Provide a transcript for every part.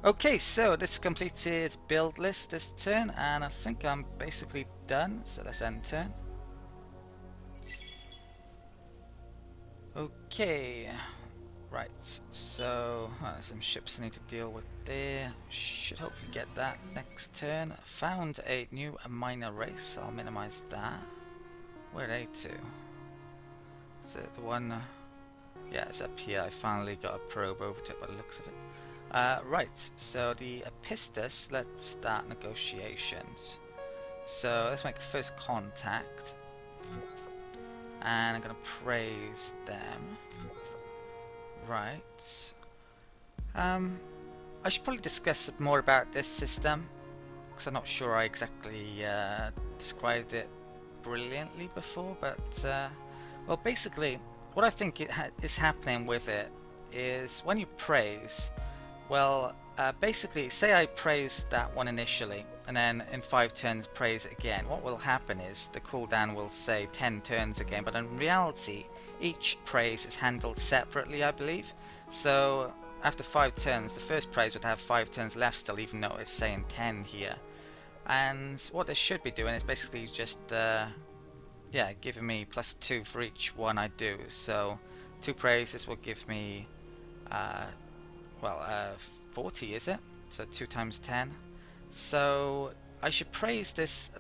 Okay, so this completed build list this turn, and I think I'm basically done. So let's end turn. Okay, right. So some ships I need to deal with there. Should hopefully get that next turn. Found a new minor race. I'll minimize that. Where are they to? Is it the one? Yeah, it's up here. I finally got a probe over to it by the looks of it. Right, so the Epistus, let's start negotiations. So let's make first contact. And I'm going to praise them. Right. I should probably discuss more about this system, because I'm not sure I exactly described it brilliantly before, but well, basically what I think is happening with it is when you praise, well, basically say I praise that one initially and then in 5 turns praise it again. What will happen is the cooldown will say 10 turns again, but in reality each praise is handled separately, I believe. So after 5 turns the first praise would have 5 turns left still, even though it's saying 10 here. And what this should be doing is basically just yeah, giving me +2 for each one I do. So 2 praises will give me 40, is it? So 2 times 10. So I should praise this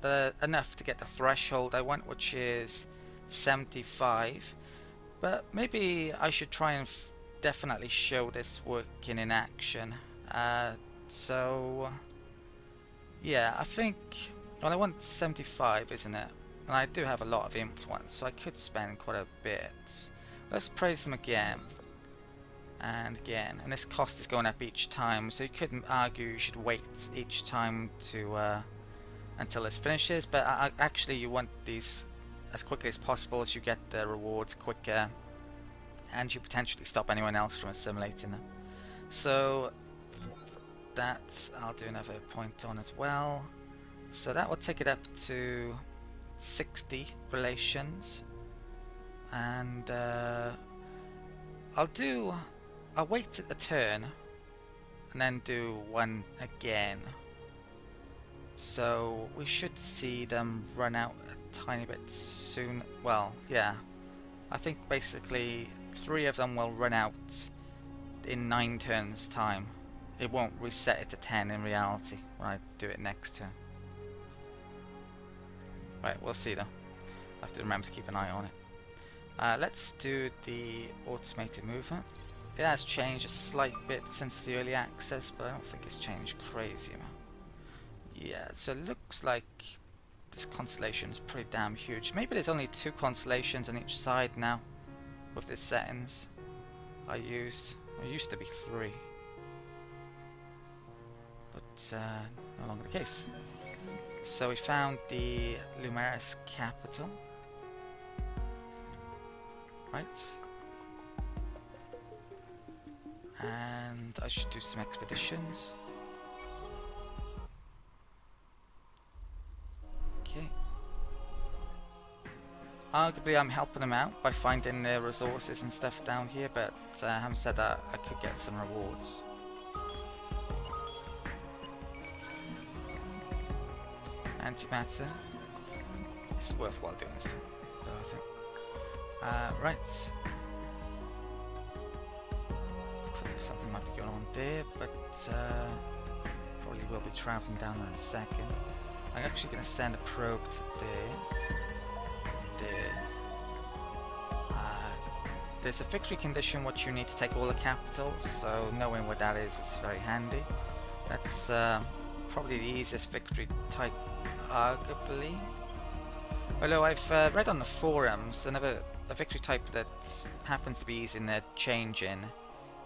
enough to get the threshold I want, which is 75. But maybe I should try and definitely show this working in action. So yeah, I think, well, I want 75, isn't it? And I do have a lot of imp ones, so I could spend quite a bit. Let's praise them again. And again, and this cost is going up each time, so you couldn't argue you should wait each time to until this finishes, but actually you want these as quickly as possible, as you get the rewards quicker and you potentially stop anyone else from assimilating them. So that I'll do another point on as well, so that will take it up to 60 relations. And I'll wait a turn and then do one again. So we should see them run out a tiny bit soon. Well, yeah. I think basically 3 of them will run out in 9 turns time. It won't reset it to 10 in reality when I do it next turn. Right, we'll see though. I have to remember to keep an eye on it. Let's do the automated movement. It has changed a slight bit since the early access, but I don't think it's changed crazy amount. Yeah, so it looks like this constellation is pretty damn huge. Maybe there's only 2 constellations on each side now with the settings I used. It used to be 3. But no longer the case. So we found the Lumeris capital. Right. And I should do some expeditions. Okay. Arguably I'm helping them out by finding their resources and stuff down here, but having said that, I could get some rewards. Antimatter. It's worthwhile doing this, I think. Right. Looks like something might be going on there, but probably will be travelling down in a second. I'm actually going to send a probe to there. There's a victory condition which you need to take all the capitals, so knowing what that is very handy. That's probably the easiest victory type, arguably. Although I've read on the forums, a victory type that happens to be easy in their change-in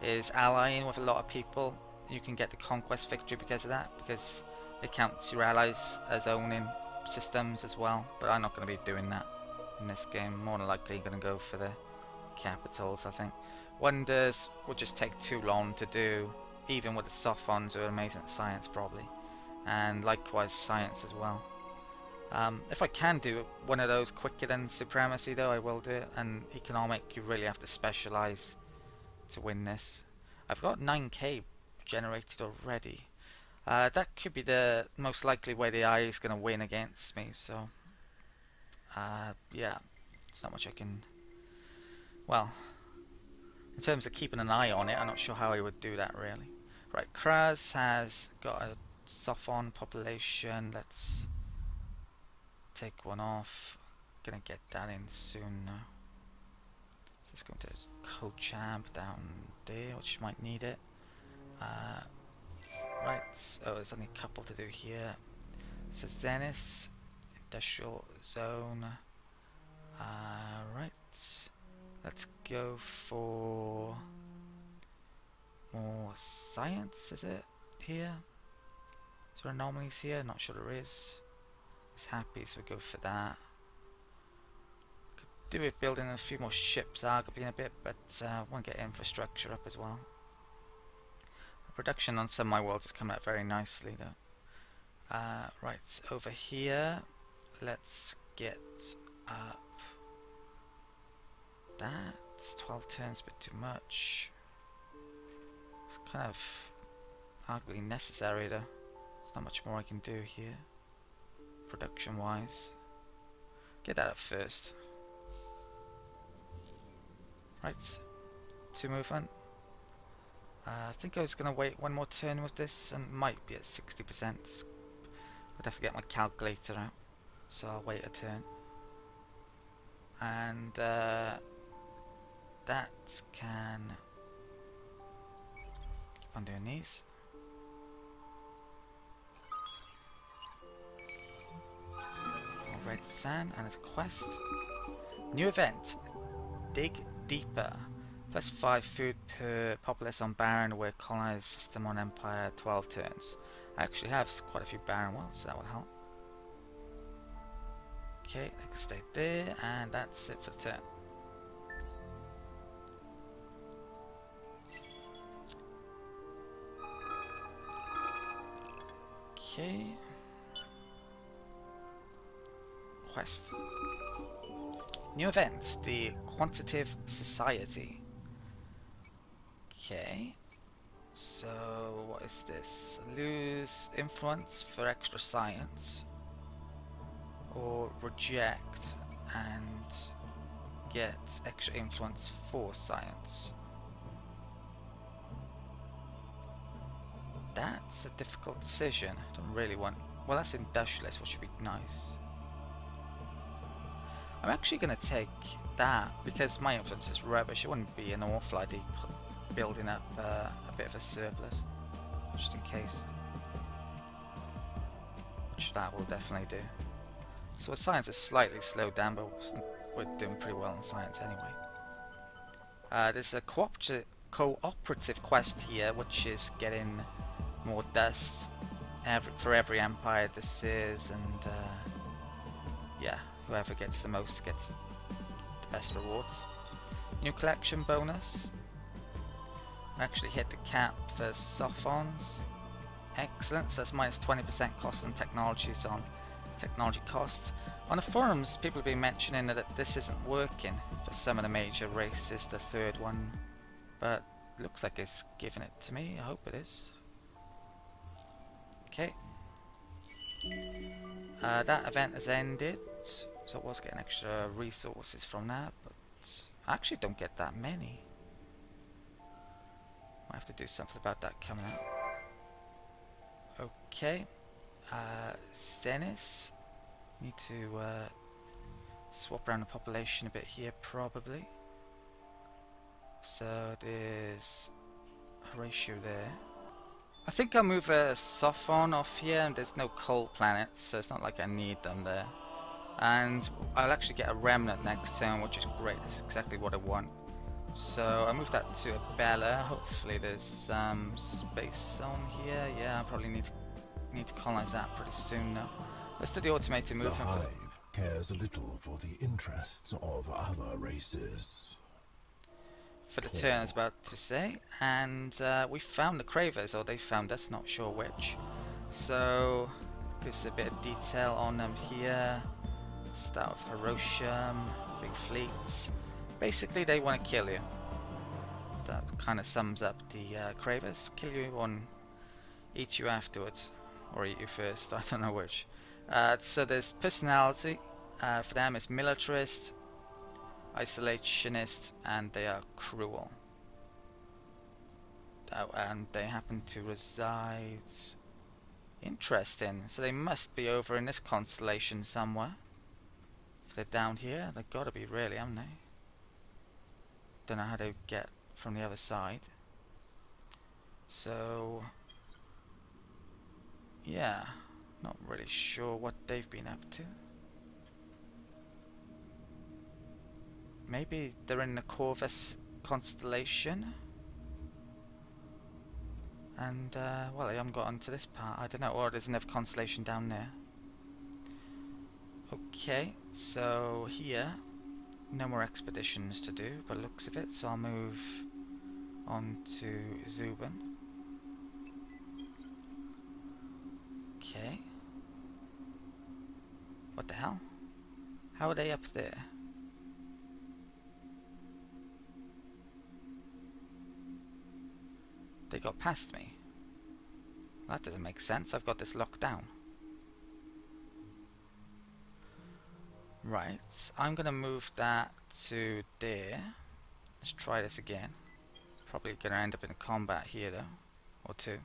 is allying with a lot of people. You can get the conquest victory because of that, because it counts your allies as owning systems as well. But I'm not going to be doing that in this game. More than likely going to go for the capitals, I think. Wonders would just take too long to do, even with the Sophons who are amazing at science probably. And likewise science as well. If I can do one of those quicker than supremacy though, I will do it. And economic, you really have to specialise to win this. I've got 9k generated already. That could be the most likely way the AI is going to win against me, so yeah, there's not much I can... Well, in terms of keeping an eye on it, I'm not sure how I would do that really. Right, Kraz has got a Sophon population. Let's take one off. Gonna get that in soon now. So let's go to Co-Champ down there, which might need it. Right, oh, there's only a couple to do here. So Zenith, Industrial Zone. Right, let's go for more science, is it? Here? Is there anomalies here? Not sure there is. He's happy, so we go for that. Could do with building a few more ships arguably in a bit, but I want to get infrastructure up as well. Production on some of my worlds is coming out very nicely though. Right, over here, let's get up that. 12 turns, a bit too much. It's kind of arguably necessary though. There's not much more I can do here, production wise. Get that up first. Right, 2 movement. I think I was going to wait one more turn with this and might be at 60%. I'd have to get my calculator out, so I'll wait a turn. And that can keep on doing these. Red sand, and it's a quest. New event, dig deeper. +5 food per populace on Baron, where colonized system on Empire 12 turns. I actually have quite a few Baron ones, so that will help. Okay, I can stay there, and that's it for the turn. Okay. Quest. New event, the Quantitative Society. Okay, so what is this? Lose influence for extra science, or reject and get extra influence for science. That's a difficult decision. I don't really want... Well, that's industrialist, which should be nice. I'm actually going to take that because my influence is rubbish. It wouldn't be an awful idea building up a bit of a surplus, just in case. Which that will definitely do. So science is slightly slowed down, but we're doing pretty well in science anyway. There's a cooperative quest here, which is getting more dust for every empire this is, and yeah, whoever gets the most gets the best rewards. New collection bonus. Actually hit the cap for Sophons. Excellent, so that's -20% cost on technologies on technology costs. On the forums, people have been mentioning that this isn't working for some of the major races, the third one, but it looks like it's giving it to me. I hope it is. Okay. That event has ended, so I was getting extra resources from that, but I actually don't get that many. I have to do something about that coming out. Okay. Zenith. Need to swap around the population a bit here, probably. So there's a ratio there. I think I'll move a Sophon off here, and there's no coal planets, so it's not like I need them there. And I'll actually get a remnant next turn, which is great. That's exactly what I want. So I moved that to a Bella. Hopefully there's some space on here. Yeah, I probably need to colonize that pretty soon now. Let's do the automated movement. The Hive cares little for the interests of other races. For the turn, I was about to say, and we found the Cravers, or they found us, not sure which. So gives a bit of detail on them here. Start with Hiroshima, big fleets. Basically, they want to kill you. that kind of sums up the Cravers. Kill you one, eat you afterwards, or eat you first, I don't know which. So there's personality, for them is militarist, isolationist, and they are cruel. Oh, and they happen to reside... Interesting, so they must be over in this constellation somewhere. If they're down here, they've got to be really, haven't they? Don't know how they get from the other side. So... yeah, not really sure what they've been up to. Maybe they're in the Corvus constellation. And, well, I haven't got onto this part. I don't know, or there's another constellation down there. Okay, so here, no more expeditions to do by the looks of it, so I'll move on to Zubin. Okay. What the hell? How are they up there? They got past me. That doesn't make sense. I've got this locked down. Right. I'm going to move that to there. Let's try this again. Probably going to end up in a combat here though. Or two.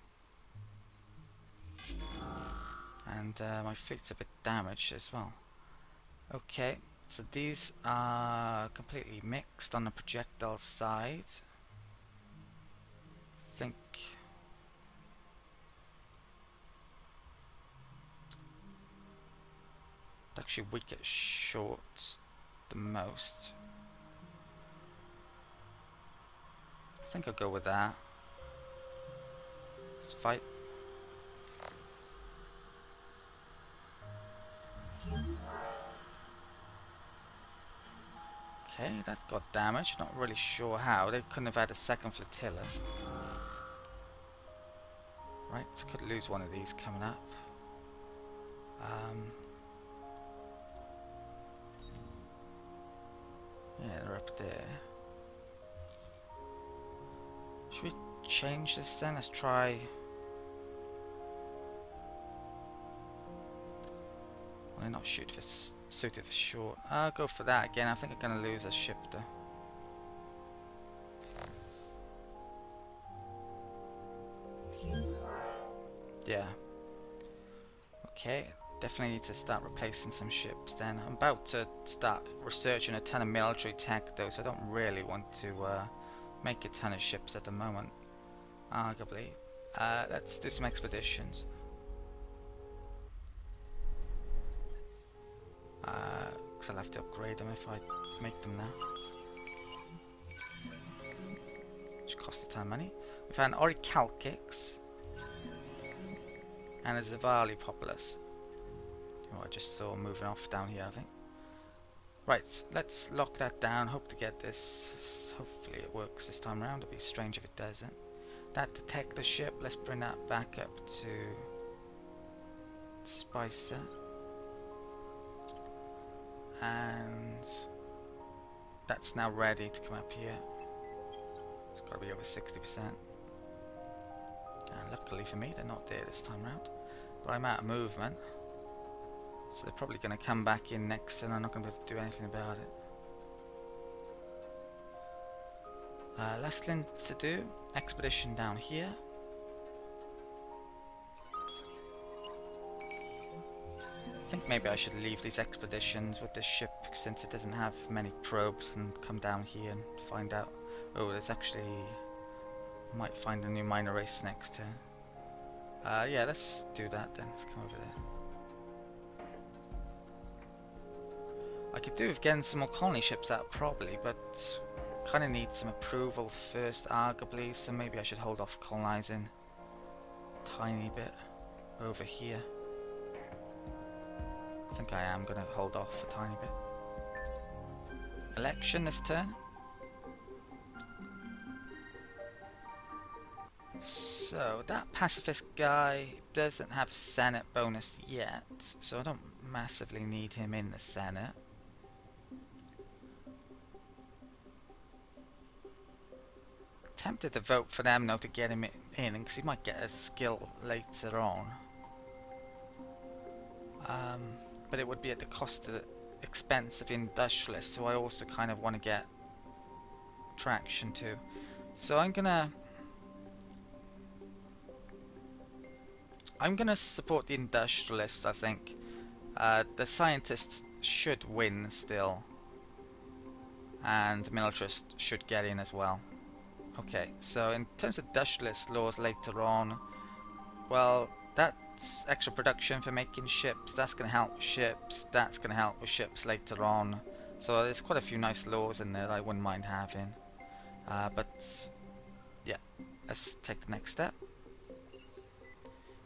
And my fleet's a bit damaged as well. Okay. So these are completely mixed on the projectile side. Think actually we get short the most. I think I'll go with that. Let's fight. Okay, that got damaged. Not really sure how. They couldn't have had a second flotilla. Right, could lose one of these coming up. Yeah, they're up there. Should we change this then? Let's try... well, not shoot for suited for short. I'll go for that again. I think I'm going to lose a ship though. Yeah. Okay, definitely need to start replacing some ships then. I'm about to start researching a ton of military tech though, so I don't really want to make a ton of ships at the moment, arguably. Let's do some expeditions. Because I'll have to upgrade them if I make them now. Which costs a ton of money. We found Orichalcix. And a Zavali populace. Oh, I just saw moving off down here, I think. Right, let's lock that down. Hope to get this. Hopefully it works this time around. It'd be strange if it doesn't. That detector ship, let's bring that back up to Spicer. And that's now ready to come up here. It's got to be over 60%. And luckily for me, they're not there this time round. But I'm out of movement. So they're probably going to come back in next and I'm not going to be able to do anything about it. Last thing to do, expedition down here. I think maybe I should leave these expeditions with this ship since it doesn't have many probes and come down here and find out. Oh, there's actually... might find a new minor race next turn. Yeah, let's do that then. Let's come over there. I could do with getting some more colony ships out probably, but kind of need some approval first, arguably, so maybe I should hold off colonizing a tiny bit over here. I think I am going to hold off a tiny bit. Election this turn. So that pacifist guy doesn't have a Senate bonus yet, so I don't massively need him in the Senate. tempted to vote for them now to get him in, because he might get a skill later on. But it would be at the cost of the expense of the industrialist, who I also kind of want to get traction to. So I'm gonna support the industrialist, I think. The scientists should win still, and the militarist should get in as well. Okay, so in terms of industrialist laws later on, well, that's extra production for making ships, that's going to help with ships, that's going to help with ships later on. So there's quite a few nice laws in there that I wouldn't mind having. But yeah, let's take the next step.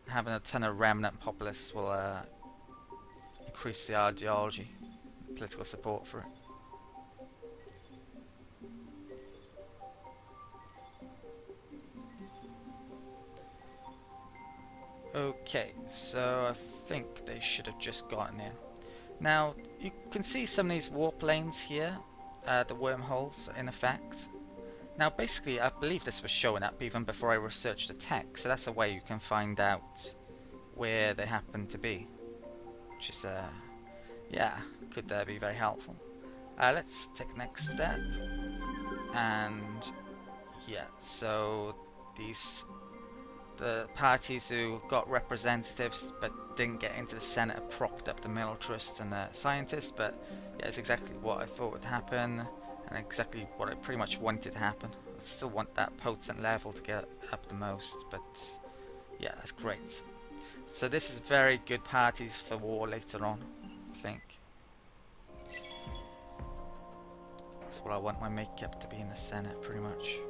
Having a ton of remnant populace will increase the ideology, political support for it. Okay, so I think they should have just gotten in. Now, you can see some of these warp lanes here, the wormholes in effect. Now basically, I believe this was showing up even before I researched the tech, so that's a way you can find out where they happen to be. Which is, yeah, could be very helpful. Let's take the next step. And, yeah, so the parties who got representatives but didn't get into the Senate have propped up the militarists and the scientists, but yeah, it's exactly what I thought would happen, and exactly what I pretty much wanted to happen. I still want that potent level to get up the most, but yeah, that's great. So this is very good parties for war later on, I think. That's what I want my makeup to be in the Senate, pretty much.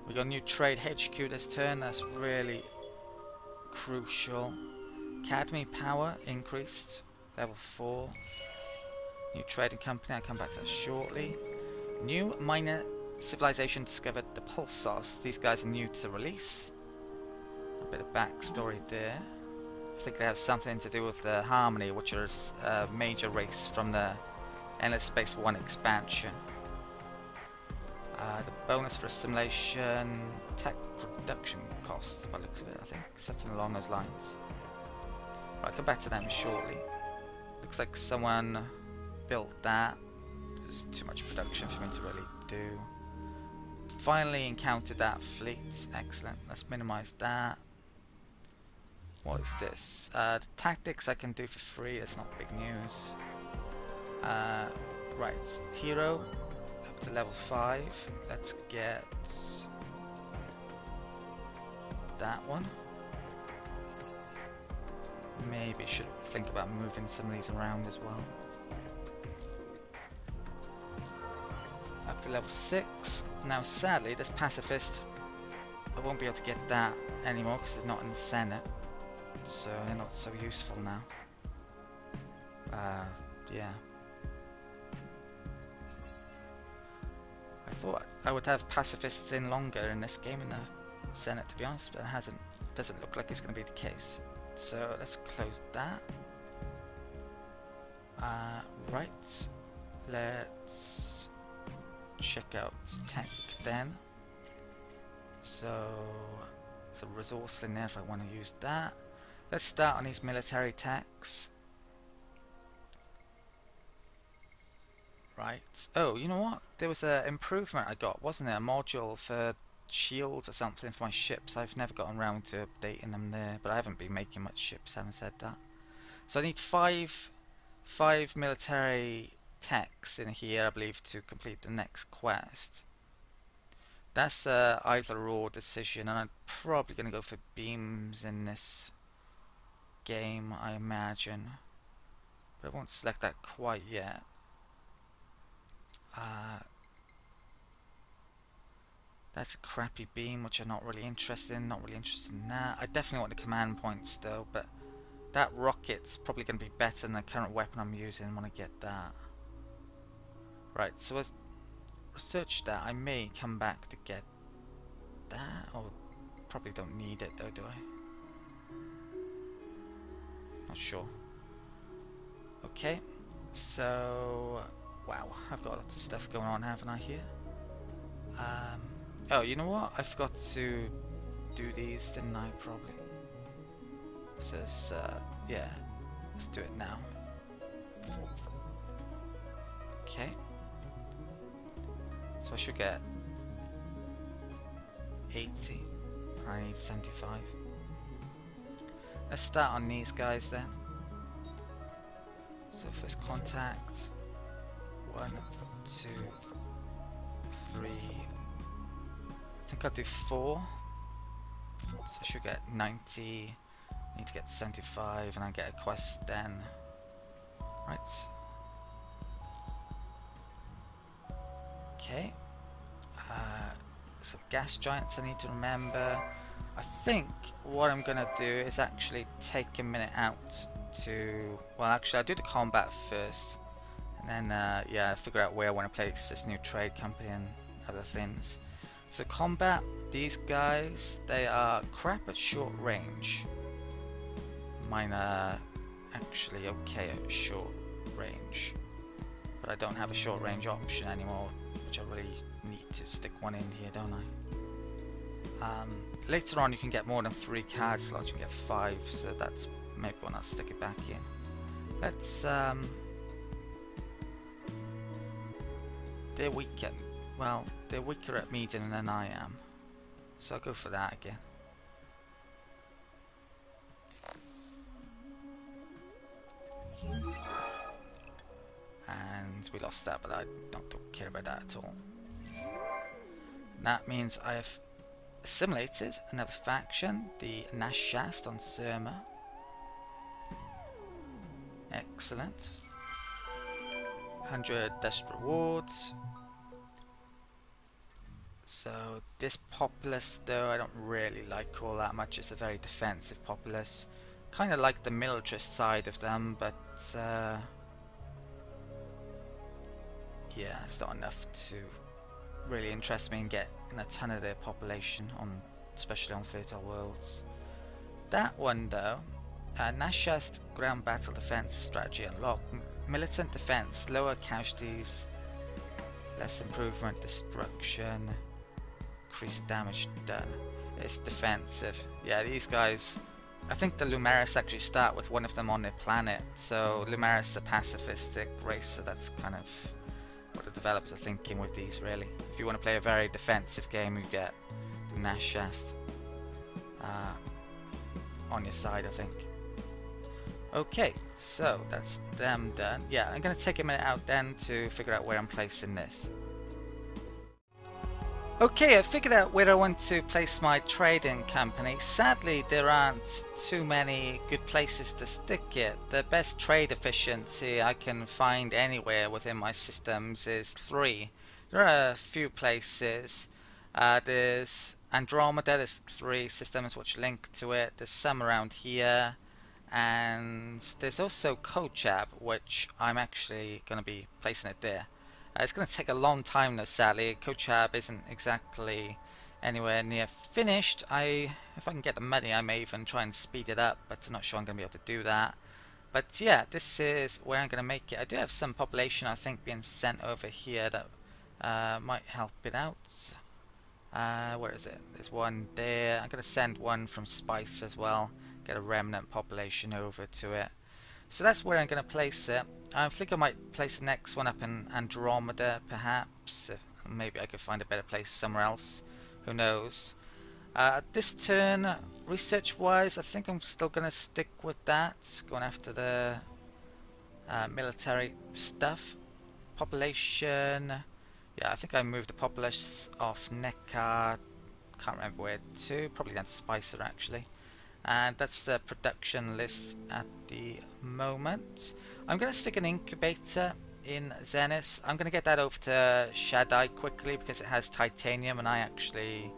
We got a new trade HQ this turn, that's really crucial. Academy power increased, level 4. New trading company, I'll come back to that shortly. New minor civilization discovered the pulsars. These guys are new to the release. A bit of backstory there. I think they have something to do with the Harmony, which is a major race from the Endless Space 1 expansion. The bonus for assimilation, tech production cost, by the looks of it, I think. Something along those lines. Right, I'll come back to them shortly. Looks like someone built that. There's too much production for me to really do. Finally encountered that fleet. Excellent. Let's minimize that. What is this? The tactics I can do for free. That's not big news. Right. Hero. Up to level 5. Let's get that one. Maybe should think about moving some of these around as well. Up to level 6. Now sadly this pacifist, I won't be able to get that anymore because they're not in the Senate, so they're not so useful now. Yeah. I thought I would have pacifists in longer in this game in the Senate, to be honest, but it doesn't look like it's going to be the case. So let's close that. Right. Let's check out tech then. So there's a resource in there if I want to use that. Let's start on these military techs. Right. Oh, you know what? There was an improvement I got, wasn't there? A module for shields or something for my ships. I've never gotten around to updating them there, but I haven't been making much ships, having said that. So I need five military techs in here, I believe, to complete the next quest. That's either or decision, and I'm probably going to go for beams in this game, I imagine. But I won't select that quite yet. That's a crappy beam, which I'm not really interested in. Not really interested in that. I definitely want the command points though, but that rocket's probably going to be better than the current weapon I'm using when I get that. Right, so let's research that. I may come back to get that, or probably don't need it though, do I? Not sure. Okay, so wow, I've got lots of stuff going on, haven't I, here? Oh, you know what? I forgot to do these, didn't I? Probably. So yeah, let's do it now. Okay. So I should get 80. I need 75. Let's start on these guys then. So first contact. 1, 2, 3. I think I'll do 4. So I should get 90. Need to get 75 and I get a quest then. Right. Okay. Some gas giants I need to remember. I think what I'm gonna do is actually take a minute out to, well actually I'll do the combat first and then yeah, figure out where I want to place this new trade company and other things. So combat, these guys, they are crap at short range. Mine are actually okay at short range, but I don't have a short range option anymore, which I really need to stick one in here, don't I? Later on you can get more than 3 card slots, you can get 5, so that's maybe when I'll stick it back in. Let's they're weaker. Well, they're weaker at medium than I am, so I'll go for that again. And we lost that, but I don't care about that at all. That means I have assimilated another faction, the Nashast on Surma. Excellent. 100 dust rewards. So this populace though I don't really like all that much. It's a very defensive populace. Kind of like the militarist side of them, but yeah, it's not enough to really interest me and get a ton of their population on, especially on fertile worlds. That one though, Nashast ground battle defense strategy unlocked. Militant defense, lower casualties, less improvement, destruction, increased damage done. It's defensive. Yeah, these guys, I think the Lumeris actually start with one of them on their planet. So Lumeris is a pacifistic race, so that's kind of what the developers are thinking with these, really. If you want to play a very defensive game, you get the Nashast on your side, I think. Okay, so that's them done. Yeah, I'm going to take a minute out then to figure out where I'm placing this. Okay, I figured out where I want to place my trading company. Sadly, there aren't too many good places to stick it. The best trade efficiency I can find anywhere within my systems is 3. There are a few places. There's Andromeda, there's 3 systems which link to it. There's some around here. And there's also Kochab, which I'm actually going to be placing it there. It's going to take a long time though, sadly. Kochab isn't exactly anywhere near finished. If I can get the money, I may even try and speed it up, but I'm not sure I'm going to be able to do that. But yeah, this is where I'm going to make it. I do have some population, I think, being sent over here that might help it out. Where is it? There's one there. I'm going to send one from Spice as well. Get a remnant population over to it. So that's where I'm going to place it. I think I might place the next one up in Andromeda, perhaps. Maybe I could find a better place somewhere else. Who knows? This turn, research-wise, I think I'm still going to stick with that. Going after the military stuff. Population. Yeah, I think I moved the populace off Neckar. Can't remember where to. Probably down to Spicer, actually. And that's the production list at the moment. I'm going to stick an incubator in Zenith. I'm going to get that over to Shaddai quickly because it has titanium and I actually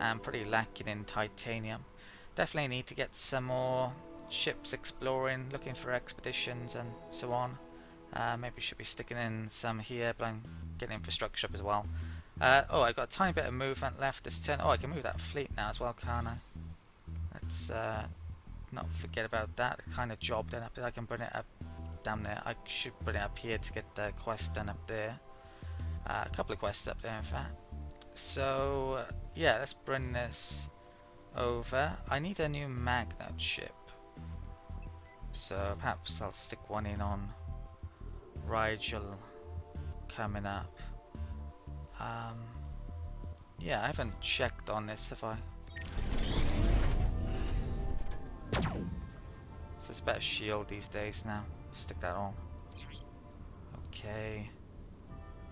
am pretty lacking in titanium. Definitely need to get some more ships exploring, looking for expeditions and so on. Maybe should be sticking in some here, but I'm getting infrastructure up as well. Oh, I got a tiny bit of movement left this turn. Oh, I can move that fleet now as well, can't I? Let's not forget about that kind of job done up there. I can bring it up down there. I should bring it up here to get the quest done up there. A couple of quests up there, in fact. So yeah, let's bring this over. I need a new magnet ship, so perhaps I'll stick one in on Rigel coming up. Yeah, I haven't checked on this, have I? So it's a better shield these days now. Stick that on. Okay.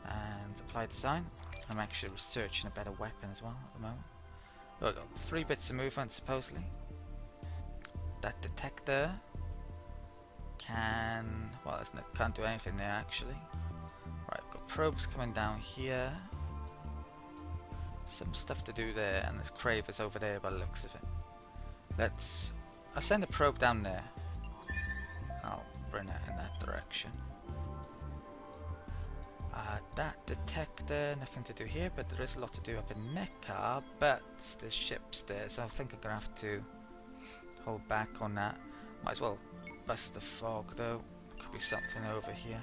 And apply design. I'm actually researching a better weapon as well at the moment. Oh, I've got 3 bits of movement supposedly. That detector can... well, can't do anything there actually. Right, I've got probes coming down here. Some stuff to do there, and there's cravers over there by the looks of it. I'll send a probe down there. I'll bring it in that direction. That detector, nothing to do here, but there is a lot to do up in Neckar, but there's ships there, so I think I'm going to have to hold back on that. Might as well bust the fog though. Could be something over here.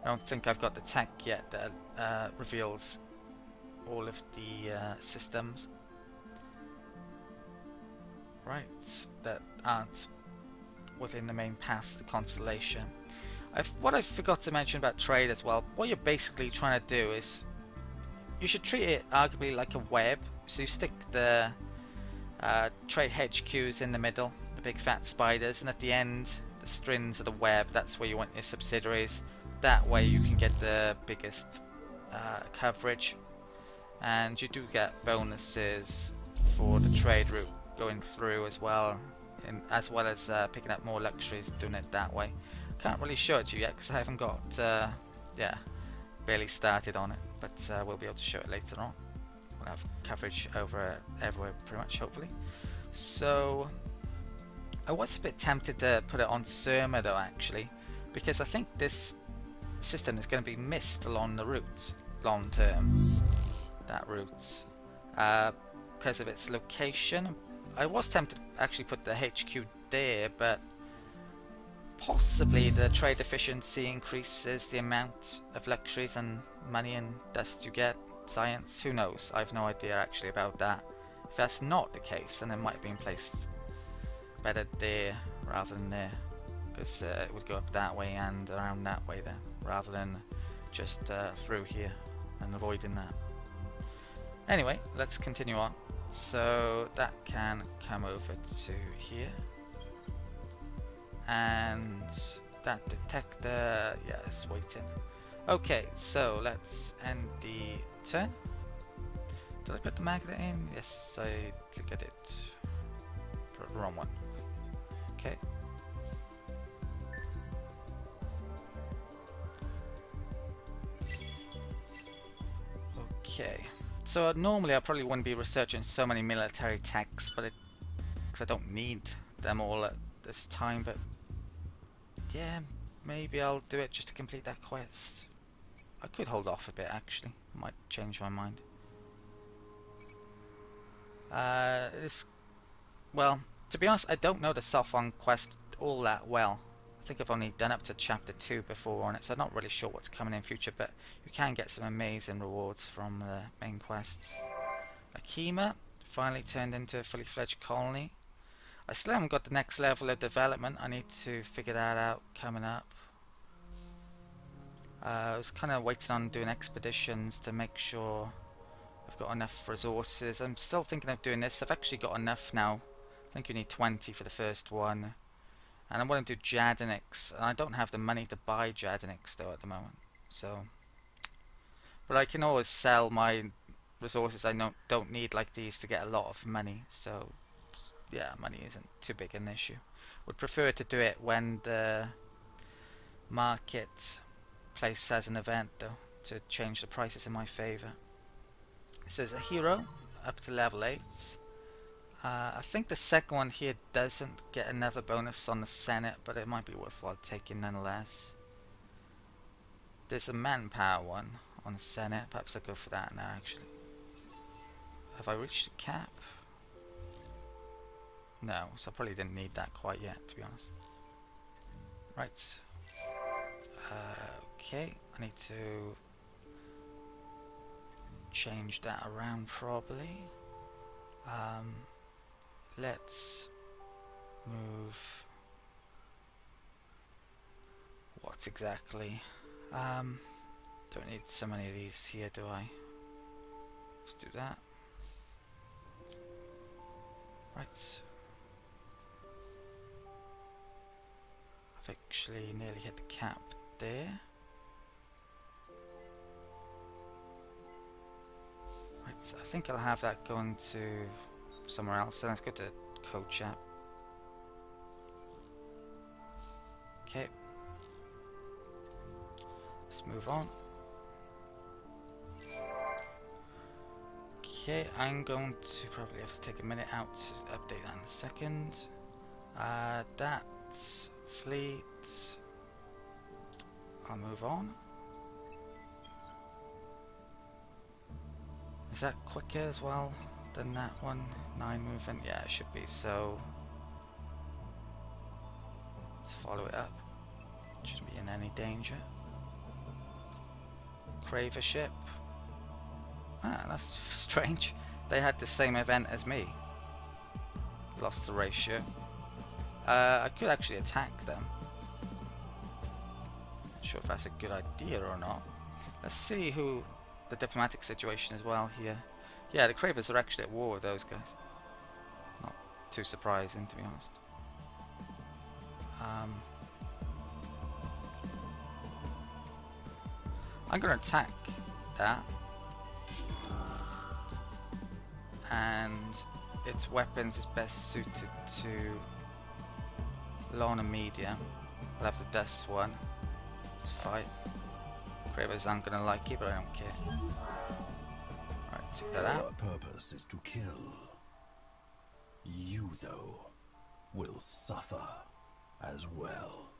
I don't think I've got the tech yet that reveals all of the systems. Right, that aren't within the main pass, the constellation. What I forgot to mention about trade as well, what you're basically trying to do is, you should treat it arguably like a web. So you stick the trade HQs in the middle, the big fat spiders, and at the end, the strings of the web, that's where you want your subsidiaries. That way you can get the biggest coverage. And you do get bonuses for the trade route going through as well, as well as picking up more luxuries doing it that way. Can't really show it to you yet because I haven't got, yeah, barely started on it, but we'll be able to show it later on. We'll have coverage over everywhere pretty much, hopefully. So I was a bit tempted to put it on Surma though actually, because I think this system is going to be missed along the routes long term. That route, because of its location. I was tempted to actually put the HQ there, but possibly the trade efficiency increases the amount of luxuries and money and dust you get. Science, who knows? I have no idea actually about that. If that's not the case, then it might have been placed better there rather than there, because it would go up that way and around that way then, rather than just through here and avoiding that. Anyway, let's continue on. So that can come over to here. And that detector, yeah, it's waiting. Okay, so let's end the turn. Did I put the magnet in? Yes, I did get it. Put the wrong one. Okay. Okay. So normally I probably wouldn't be researching so many military techs, but because I don't need them all at this time, but yeah, maybe I'll do it just to complete that quest. I could hold off a bit actually, might change my mind. Well, to be honest, I don't know the Sophon quest all that well. I think I've only done up to chapter 2 before on it, so I'm not really sure what's coming in future, but you can get some amazing rewards from the main quests. Akima finally turned into a fully fledged colony. I still haven't got the next level of development. I need to figure that out coming up. I was kind of waiting on doing expeditions to make sure I've got enough resources. I'm still thinking of doing this. I've actually got enough now. I think you need 20 for the first one. And I want to do Jadinics, and I don't have the money to buy Jadinics though at the moment. So, but I can always sell my resources I don't need like these to get a lot of money. So yeah, money isn't too big an issue. Would prefer to do it when the market place has an event though, to change the prices in my favour. It says a hero up to level 8. I think the second one here doesn't get another bonus on the Senate, but it might be worthwhile taking nonetheless. There's a manpower one on the Senate. Perhaps I'll go for that now actually. Have I reached the cap? No, so I probably didn't need that quite yet, to be honest. Right. Okay, I need to change that around probably. Let's move. What exactly? Don't need so many of these here, do I? Let's do that. Right. I've actually nearly hit the cap there. Right, so I think I'll have that going to somewhere else. So let's go to code chat. Okay. Let's move on. Okay, I'm going to probably have to take a minute out to update that in a second. That's fleet. I'll move on. Is that quicker as well than that one? 9 movement? Yeah, it should be. So let's follow it up. Shouldn't be in any danger. Crave a ship. Ah, that's strange. They had the same event as me. Lost the ratio. I could actually attack them. Not sure if that's a good idea or not. Let's see who the diplomatic situation as well here. Yeah, the Cravers are actually at war with those guys. Not too surprising, to be honest. I'm going to attack that. And its weapons is best suited to lawn and medium. I'll have the dust one. Let's fight. Cravers aren't gonna like it, but I don't care. Alright, check that out. Our purpose is to kill. You, though, will suffer as well.